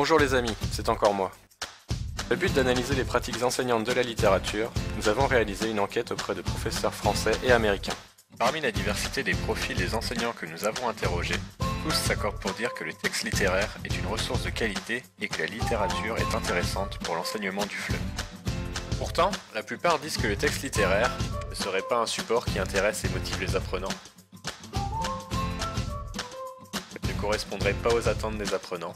Bonjour les amis, c'est encore moi. Le but d'analyser les pratiques enseignantes de la littérature, nous avons réalisé une enquête auprès de professeurs français et américains. Parmi la diversité des profils des enseignants que nous avons interrogés, tous s'accordent pour dire que le texte littéraire est une ressource de qualité et que la littérature est intéressante pour l'enseignement du FLE. Pourtant, la plupart disent que le texte littéraire ne serait pas un support qui intéresse et motive les apprenants, ne correspondrait pas aux attentes des apprenants,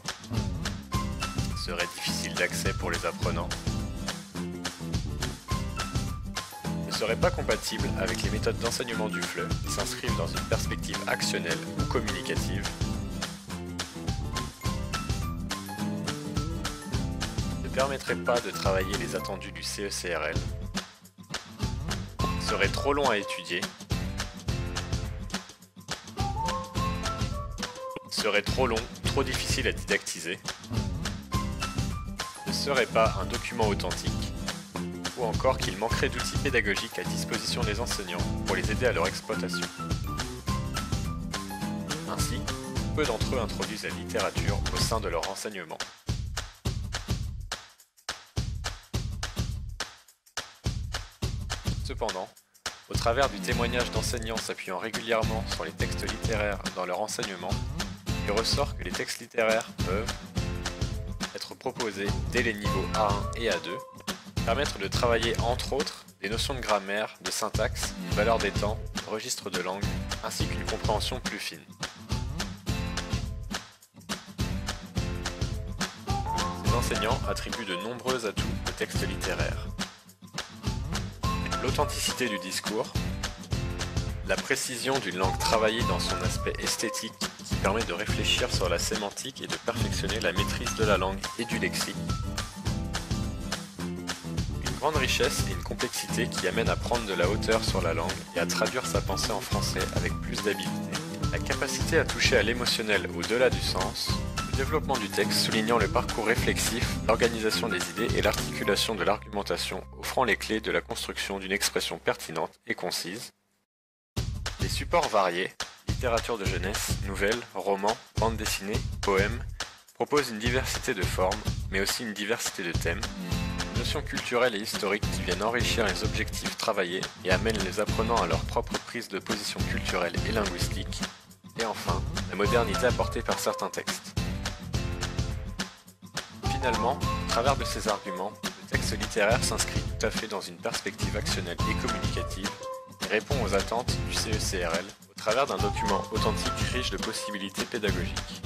serait difficile d'accès pour les apprenants, ne serait pas compatible avec les méthodes d'enseignement du FLE qui s'inscrivent dans une perspective actionnelle ou communicative, ne permettrait pas de travailler les attendus du CECRL, serait trop long à étudier, serait trop long, trop difficile à didactiser, ne serait pas un document authentique, ou encore qu'il manquerait d'outils pédagogiques à disposition des enseignants pour les aider à leur exploitation. Ainsi, peu d'entre eux introduisent la littérature au sein de leur enseignement. Cependant, au travers du témoignage d'enseignants s'appuyant régulièrement sur les textes littéraires dans leur enseignement, il ressort que les textes littéraires peuvent être proposés dès les niveaux A1 et A2, permettre de travailler entre autres des notions de grammaire, de syntaxe, de valeur des temps, de registre de langue, ainsi qu'une compréhension plus fine. Ces enseignants attribuent de nombreux atouts aux textes littéraires. L'authenticité du discours, la précision d'une langue travaillée dans son aspect esthétique qui permet de réfléchir sur la sémantique et de perfectionner la maîtrise de la langue et du lexique, une grande richesse et une complexité qui amène à prendre de la hauteur sur la langue et à traduire sa pensée en français avec plus d'habileté, la capacité à toucher à l'émotionnel au-delà du sens, le développement du texte soulignant le parcours réflexif, l'organisation des idées et l'articulation de l'argumentation offrant les clés de la construction d'une expression pertinente et concise, des supports variés, littérature de jeunesse, nouvelles, romans, bandes dessinées, poèmes, proposent une diversité de formes, mais aussi une diversité de thèmes, notions culturelles et historiques qui viennent enrichir les objectifs travaillés et amènent les apprenants à leur propre prise de position culturelle et linguistique, et enfin, la modernité apportée par certains textes. Finalement, au travers de ces arguments, le texte littéraire s'inscrit tout à fait dans une perspective actionnelle et communicative et répond aux attentes du CECRL au travers d'un document authentique riche de possibilités pédagogiques.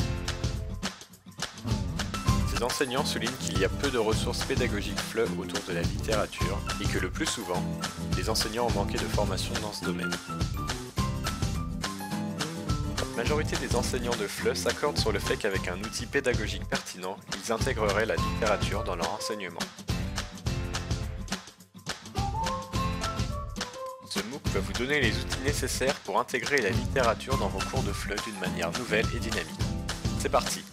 Ces enseignants soulignent qu'il y a peu de ressources pédagogiques FLE autour de la littérature et que le plus souvent, les enseignants ont manqué de formation dans ce domaine. La majorité des enseignants de FLE s'accordent sur le fait qu'avec un outil pédagogique pertinent, ils intégreraient la littérature dans leur enseignement. Ce MOOC va vous donner les outils nécessaires pour intégrer la littérature dans vos cours de FLE d'une manière nouvelle et dynamique. C'est parti!